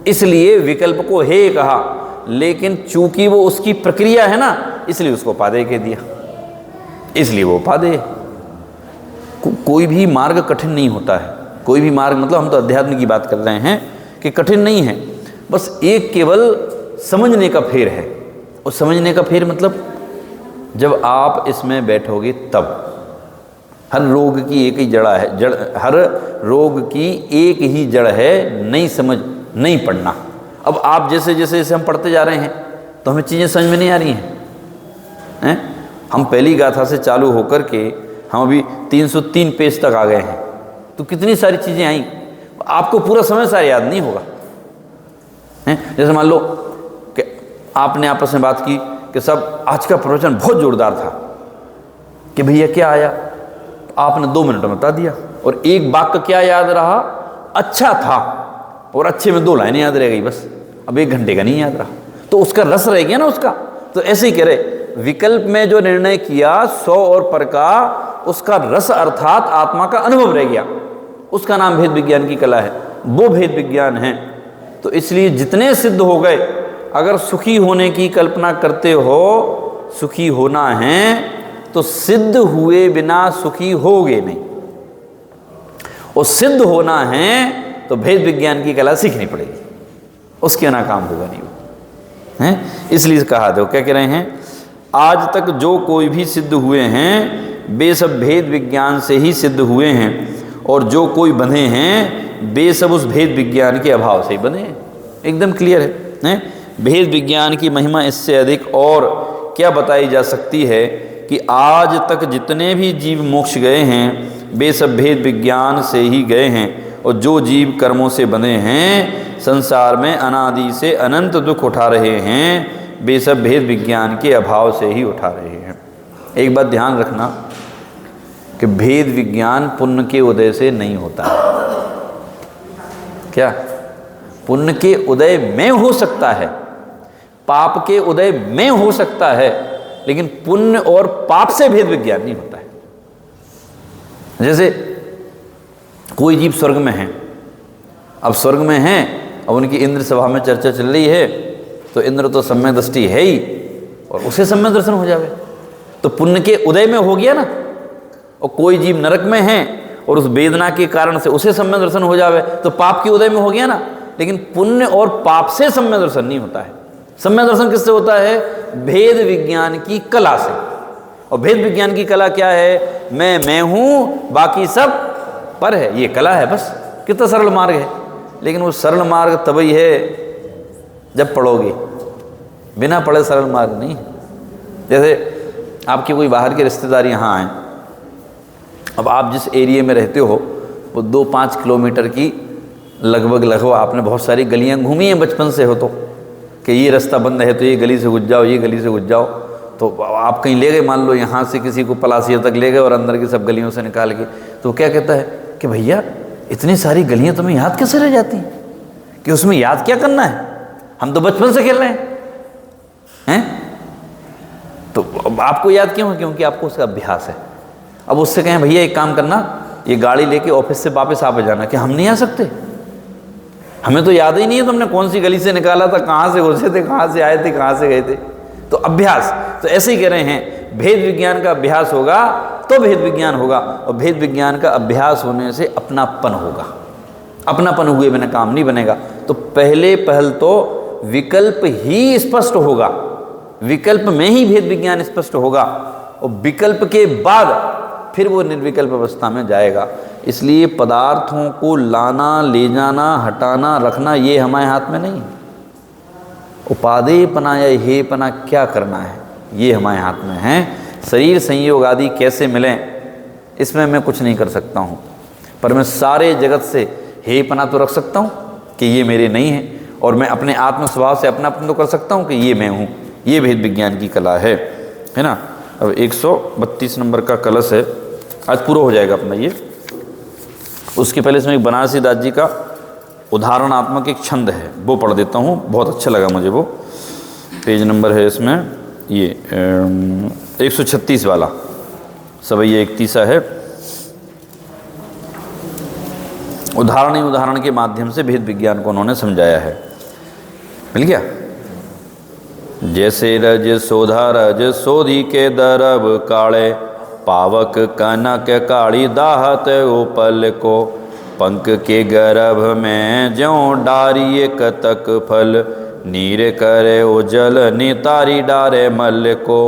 इसलिए विकल्प को हे कहा। लेकिन चूंकि वो उसकी प्रक्रिया है ना, इसलिए उसको उपादेय कह दिया, इसलिए वो उपादेय। कोई भी मार्ग कठिन नहीं होता है। कोई भी मार्ग, मतलब हम तो अध्यात्म की बात कर रहे हैं कि कठिन नहीं है, बस एक केवल समझने का फेर है। और समझने का फेर मतलब जब आप इसमें बैठोगे तब। हर रोग की एक ही जड़ा है, हर रोग की एक ही जड़ है, नहीं समझ, नहीं पढ़ना। अब आप जैसे जैसे जैसे हम पढ़ते जा रहे हैं तो हमें चीज़ें समझ में नहीं आ रही हैं। हम पहली गाथा से चालू होकर के हम अभी 303 पेज तक आ गए हैं, तो कितनी सारी चीज़ें आई, आपको पूरा समय सारा याद नहीं होगा। जैसे मान लो कि आपने आपस में बात की कि सब आज का प्रवचन बहुत जोरदार था, कि भैया क्या आया, आपने 2 मिनट में बता दिया, और एक वाक्य क्या याद रहा, अच्छा था, और अच्छे में 2 लाइनें याद रह गई बस। अब 1 घंटे का नहीं याद रहा, तो उसका रस रह गया ना उसका। तो ऐसे ही कह रहे विकल्प में जो निर्णय किया सौ और पर का, उसका रस अर्थात आत्मा का अनुभव रह गया, उसका नाम भेद विज्ञान की कला है, वो भेद विज्ञान है। तो इसलिए जितने सिद्ध हो गए, अगर सुखी होने की कल्पना करते हो, सुखी होना है तो सिद्ध हुए बिना सुखी होगे नहीं, और सिद्ध होना है तो भेद विज्ञान की कला सीखनी पड़ेगी, उसके बिना काम होगा नहीं है। इसलिए कहा दो, क्या कह रहे हैं, आज तक जो कोई भी सिद्ध हुए हैं वे सब भेद विज्ञान से ही सिद्ध हुए हैं, और जो कोई बंधे हैं वे सब उस भेद विज्ञान के अभाव से ही बंधे हैं। एकदम क्लियर है। भेद विज्ञान की महिमा इससे अधिक और क्या बताई जा सकती है कि आज तक जितने भी जीव मोक्ष गए हैं वे सब भेद विज्ञान से ही गए हैं, और जो जीव कर्मों से बंधे हैं, संसार में अनादि से अनंत दुख उठा रहे हैं, वे सब भेद विज्ञान के अभाव से ही उठा रहे हैं। एक बात ध्यान रखना कि भेद विज्ञान पुण्य के उदय से नहीं होता है। क्या? पुण्य के उदय में हो सकता है, पाप के उदय में हो सकता है, लेकिन पुण्य और पाप से भेद विज्ञान नहीं होता है। जैसे कोई जीव स्वर्ग में है, अब स्वर्ग में है, अब उनकी इंद्र सभा में चर्चा चल रही है, तो इंद्र तो सम्यक दृष्टि है ही, और उसे सम्यक दर्शन हो जावे तो पुण्य के उदय में हो गया ना। और कोई जीव नरक में है और उस वेदना के कारण से उसे सम्यक दर्शन हो जावे तो पाप के उदय में हो गया ना। लेकिन पुण्य और पाप से सम्यक दर्शन नहीं होता है। सम्यक दर्शन किससे होता है? भेद विज्ञान की कला से। और भेद विज्ञान की कला क्या है? मैं हूँ, बाकी सब पर है, ये कला है बस। कितना सरल मार्ग है, लेकिन वो सरल मार्ग तभी है जब पढ़ोगे, बिना पढ़े सरल मार्ग नहीं है। जैसे आपकी कोई बाहर के रिश्तेदार यहाँ आए, अब आप जिस एरिया में रहते हो वो 2-5 किलोमीटर की लगभग आपने बहुत सारी गलियाँ घूमी हैं बचपन से हो, तो कि ये रास्ता बंद है तो ये गली से घुस जाओ, ये गली से घुस जाओ। तो आप कहीं ले गए, मान लो यहाँ से किसी को पलासिया तक ले गए और अंदर की सब गलियों से निकाल के, तो क्या कहता है कि भैया इतनी सारी गलियाँ तुम्हें याद कैसे रह जाती हैं, कि उसमें याद क्या करना है, हम तो बचपन से खेल रहे हैं। तो आपको याद क्यों है? क्योंकि आपको उसका अभ्यास है। अब उससे कहें भैया एक काम करना, ये गाड़ी लेके ऑफिस से वापस आ जाना, कि हम नहीं आ सकते, हमें तो याद ही नहीं है तुमने कौन सी गली से निकाला था, कहाँ से घुसे थे, कहाँ से आए थे, कहाँ से गए थे। तो अभ्यास, तो ऐसे ही कह रहे हैं, भेद विज्ञान का अभ्यास होगा तो भेद विज्ञान होगा, और भेद विज्ञान का अभ्यास होने से अपनापन होगा। अपनापन हुए बिना काम नहीं बनेगा। तो पहल तो विकल्प ही स्पष्ट होगा, विकल्प में ही भेद विज्ञान स्पष्ट होगा, और विकल्प के बाद फिर वो निर्विकल्प अवस्था में जाएगा। इसलिए पदार्थों को लाना, ले जाना, हटाना, रखना, ये हमारे हाथ में नहीं है। उपादेय पना या हे पना क्या करना है, ये हमारे हाथ में है। शरीर संयोग आदि कैसे मिलें, इसमें मैं कुछ नहीं कर सकता हूँ, पर मैं सारे जगत से हे पना तो रख सकता हूँ कि ये मेरे नहीं है, और मैं अपने आत्म स्वभाव से अपनापन तो कर सकता हूँ कि ये मैं हूँ। ये भेद विज्ञान की कला है ना। अब 132 नंबर का कलश है, आज पूरा हो जाएगा अपना ये। उसके पहले इसमें एक बनारसी दास जी का उदाहरणात्मक एक छंद है, वो पढ़ देता हूँ, बहुत अच्छा लगा मुझे वो। पेज नंबर है इसमें ये 136 वाला, सवैया 31 है। उदाहरण के माध्यम से भेद विज्ञान को उन्होंने समझाया है। मिल गया? जैसे रज सोधा रज सोधी के दरब काले, पावक कनक काली दाहत उपल को, पंख के गर्भ में ज्यों डारी कतक फल, नीर करे उजल नितारी डारे मल को,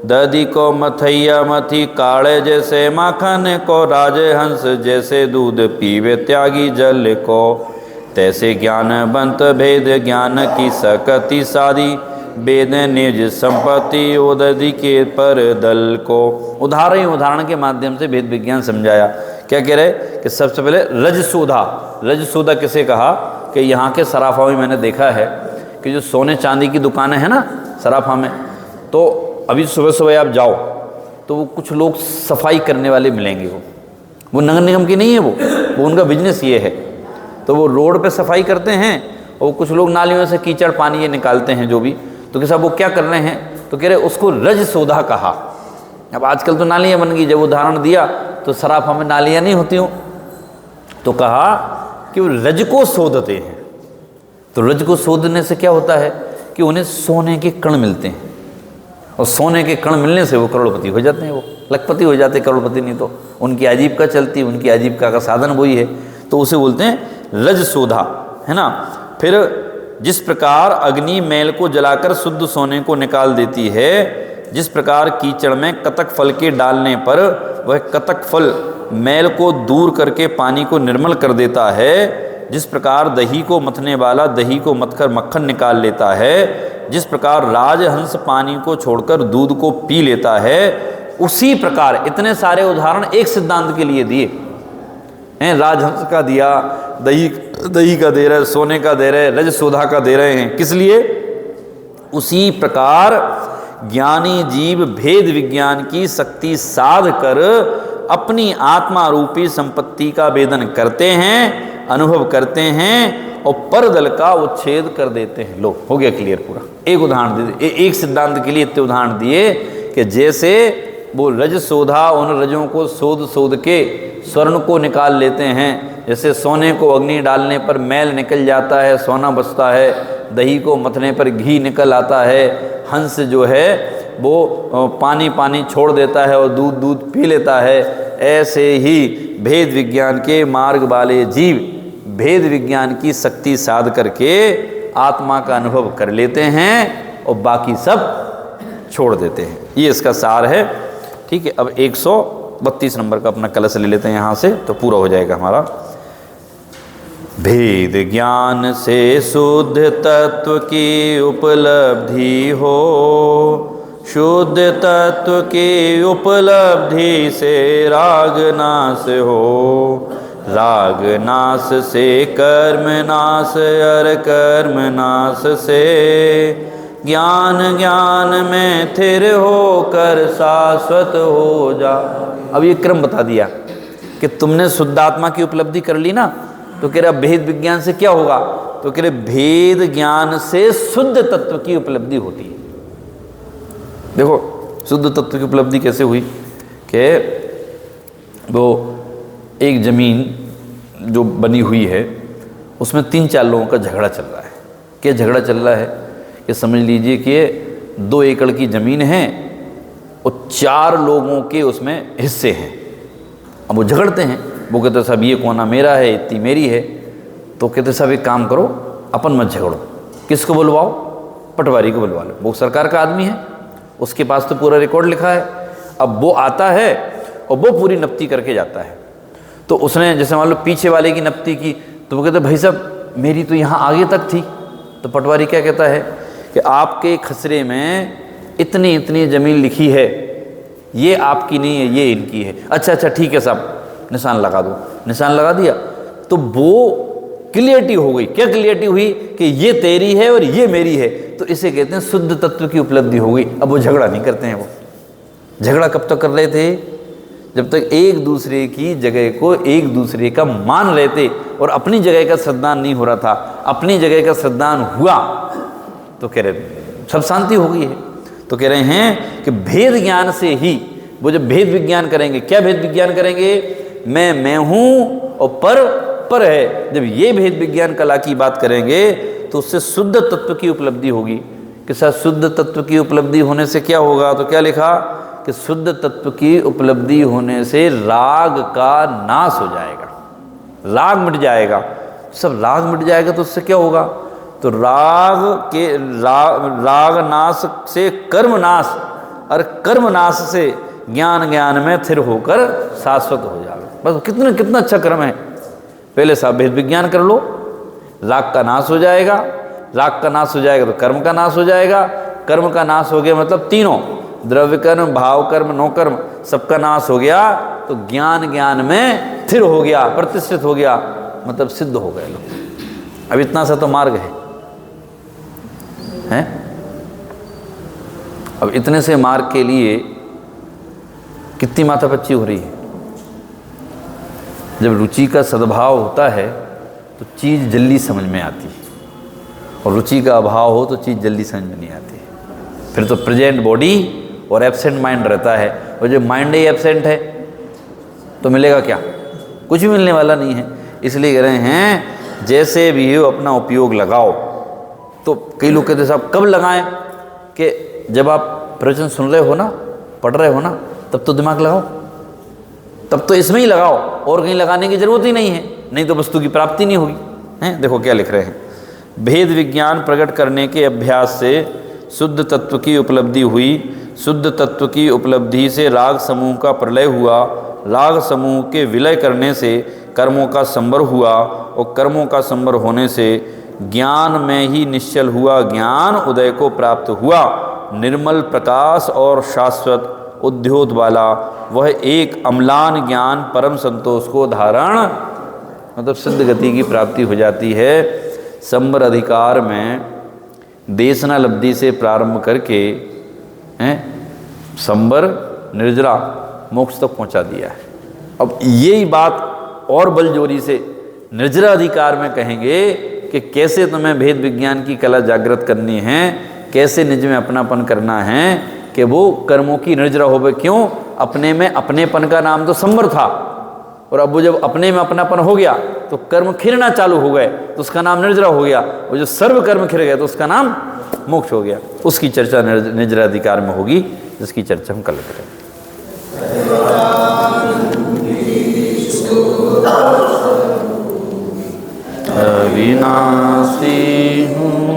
दधी को मथैया मथी काले जैसे माखन को, राजे हंस जैसे दूध पीवे त्यागी जल को, तैसे ज्ञान बंत भेद ज्ञान की सकति सादी, वेद निज संपत्ति उदधि के पर दल को। उदाहरण के माध्यम से भेद विज्ञान समझाया। क्या कह रहे कि सबसे पहले रजसोदा किसे कहा कि यहाँ के सराफा में मैंने देखा है कि जो सोने चांदी की दुकानें हैं ना सराफा में, तो अभी सुबह सुबह आप जाओ तो वो कुछ लोग सफाई करने वाले मिलेंगे। वो नगर निगम की नहीं है, वो उनका बिजनेस ये है। तो वो रोड पे सफाई करते हैं, और कुछ लोग नालियों से कीचड़ पानी ये निकालते हैं जो भी। तो कि साहब वो क्या कर रहे हैं, तो कह रहे उसको रज सोधा कहा। अब आजकल तो नालियाँ बन गई, जब उदाहरण दिया तो सराफा में नालियाँ नहीं होती हूँ, तो कहा कि वो रज को शोधते हैं। तो रज को शोधने से क्या होता है कि उन्हें सोने के कण मिलते हैं, और सोने के कण मिलने से वो करोड़पति हो जाते हैं, वो लखपति हो जाते हैं, करोड़पति नहीं तो उनकी आजीविका चलती, उनकी आजीविका का साधन वही है, तो उसे बोलते हैं रज शोधा, है ना। फिर जिस प्रकार अग्नि मैल को जलाकर शुद्ध सोने को निकाल देती है, जिस प्रकार कीचड़ में कतक फल के डालने पर वह कतक फल मैल को दूर करके पानी को निर्मल कर देता है, जिस प्रकार दही को मथने वाला दही को मथकर मक्खन निकाल लेता है, जिस प्रकार राजहंस पानी को छोड़कर दूध को पी लेता है, उसी प्रकार इतने सारे उदाहरण एक सिद्धांत के लिए दिए हैं। राजहंस का दिया, दही का दे रहे, सोने का दे रहे, रज शोधा का दे रहे हैं, किस लिए? उसी प्रकार ज्ञानी जीव भेद विज्ञान की शक्ति साध कर अपनी आत्मा रूपी संपत्ति का वेदन करते हैं, अनुभव करते हैं और परदल का उच्छेद कर देते हैं। लो, हो गया क्लियर पूरा। एक उदाहरण दे, एक सिद्धांत के लिए इतने उदाहरण दिए कि जैसे वो रज शोधा उन रजों को शोध के स्वर्ण को निकाल लेते हैं, जैसे सोने को अग्नि डालने पर मैल निकल जाता है, सोना बचता है, दही को मथने पर घी निकल आता है, हंस जो है वो पानी छोड़ देता है और दूध पी लेता है, ऐसे ही भेद विज्ञान के मार्ग वाले जीव भेद विज्ञान की शक्ति साध करके आत्मा का अनुभव कर लेते हैं और बाकी सब छोड़ देते हैं। ये इसका सार है। ठीक है, अब 132 नंबर का अपना कलश ले लेते हैं यहाँ से, तो पूरा हो जाएगा हमारा। भेद ज्ञान से शुद्ध तत्व की उपलब्धि हो, शुद्ध तत्व की उपलब्धि से राग नाश हो, राग नाश से कर्म नाश, और कर्म नाश से ज्ञान में थिर होकर शाश्वत हो जा। अब ये क्रम बता दिया कि तुमने शुद्धात्मा की उपलब्धि कर ली ना, तो कह रहा भेद विज्ञान से क्या होगा, तो कह रहे भेद ज्ञान से शुद्ध तत्व की उपलब्धि होती है। देखो शुद्ध तत्व की उपलब्धि कैसे हुई कि वो एक ज़मीन जो बनी हुई है उसमें 3-4 लोगों का झगड़ा चल रहा है। क्या झगड़ा चल रहा है कि समझ लीजिए कि 2 एकड़ की ज़मीन है और 4 लोगों के उसमें हिस्से हैं। अब वो झगड़ते हैं, वो कहते साहब ये कोना मेरा है, इतनी मेरी है। तो कहते साहब एक काम करो, अपन मत झगड़ो, किसको बुलवाओ, पटवारी को बुलवा लो, वो सरकार का आदमी है, उसके पास तो पूरा रिकॉर्ड लिखा है। अब वो आता है और वो पूरी नप्ती करके जाता है। तो उसने जैसे मान लो पीछे वाले की नप्ती की, तो वो कहते भाई साहब मेरी तो यहाँ आगे तक थी। तो पटवारी क्या कहता है कि आपके खसरे में इतनी इतनी ज़मीन लिखी है, ये आपकी नहीं है, ये इनकी है। अच्छा ठीक है साहब, निशान लगा दो। निशान लगा दिया तो वो क्लियरिटी हो गई। क्या क्लियरिटी हुई कि ये तेरी है और ये मेरी है। तो इसे कहते हैं शुद्ध तत्व की उपलब्धि हो गई। अब वो झगड़ा नहीं करते हैं। वो झगड़ा कब तक कर रहे थे, जब तक एक दूसरे की जगह को एक दूसरे का मान रहे थे और अपनी जगह का श्रद्धान नहीं हो रहा था। अपनी जगह का श्रद्धान हुआ तो कह रहे सब शांति हो गई है। तो कह रहे हैं कि भेद ज्ञान से ही वो जब भेद विज्ञान करेंगे, क्या भेद विज्ञान करेंगे, मैं हूँ और पर है। जब ये भेद विज्ञान कला की बात करेंगे तो उससे शुद्ध तत्व की उपलब्धि होगी। कि सर शुद्ध तत्व की उपलब्धि होने से क्या होगा, तो क्या लिखा कि शुद्ध तत्व की उपलब्धि होने से राग का नाश हो जाएगा, राग मिट जाएगा। सब राग मिट जाएगा तो उससे क्या होगा, तो राग नाश से कर्म नाश और कर्म नाश से ज्ञान में स्थिर होकर शाश्वत हो जाएगा। बस कितना अच्छा क्रम है। पहले सब भेद विज्ञान कर लो, राग का नाश हो जाएगा, राग का नाश हो जाएगा तो कर्म का नाश हो जाएगा, कर्म का नाश हो गया मतलब तीनों द्रव्य कर्म, भाव कर्म, नो कर्म, सबका नाश हो गया तो ज्ञान में स्थिर हो गया, प्रतिष्ठित हो गया, मतलब सिद्ध हो गए लोग। अब इतना सा तो मार्ग है। अब इतने से मार्ग के लिए कितनी माथापच्ची हो रही है। जब रुचि का सद्भाव होता है तो चीज़ जल्दी समझ में आती है, और रुचि का अभाव हो तो चीज़ जल्दी समझ में नहीं आती है। फिर तो प्रेजेंट बॉडी और एब्सेंट माइंड रहता है, और जो माइंड ही एब्सेंट है तो मिलेगा क्या? कुछ भी मिलने वाला नहीं है। इसलिए कह रहे हैं जैसे भी हो अपना उपयोग लगाओ। तो कई लोग कहते साहब कब लगाएं? कि जब आप प्रवचन सुन रहे हो ना, पढ़ रहे हो ना, तब तो दिमाग लगाओ, तब तो इसमें ही लगाओ, और कहीं लगाने की जरूरत ही नहीं है, नहीं तो वस्तु की प्राप्ति नहीं होगी। हैं, देखो क्या लिख रहे हैं। भेद विज्ञान प्रकट करने के अभ्यास से शुद्ध तत्व की उपलब्धि हुई, शुद्ध तत्व की उपलब्धि से राग समूह का प्रलय हुआ, राग समूह के विलय करने से कर्मों का संवर हुआ, और कर्मों का संवर होने से ज्ञान में ही निश्चल हुआ ज्ञान उदय को प्राप्त हुआ। निर्मल प्रकाश और शाश्वत उद्योत वाला वह एक अम्लान ज्ञान परम संतोष को धारण, मतलब सिद्ध गति की प्राप्ति हो जाती है। संवर अधिकार में देशना लब्धि से प्रारंभ करके हैं संवर निर्जरा मोक्ष तक पहुंचा दिया है। अब यही बात और बलजोरी से निर्जरा अधिकार में कहेंगे कि कैसे तुम्हें भेद विज्ञान की कला जागृत करनी है, कैसे निज में अपनापन करना है कि वो कर्मों की निर्जरा हो गए। क्यों? अपने में अपनेपन का नाम तो संवर था, और अब वो जब अपने में अपनापन हो गया तो कर्म खिरना चालू हो गए तो उसका नाम निर्जरा हो गया, वो जो सर्व कर्म खिर गए तो उसका नाम मोक्ष हो गया। उसकी चर्चा निर्जरा अधिकार में होगी, जिसकी चर्चा हम कल करेंगे। अविनाशी हूँ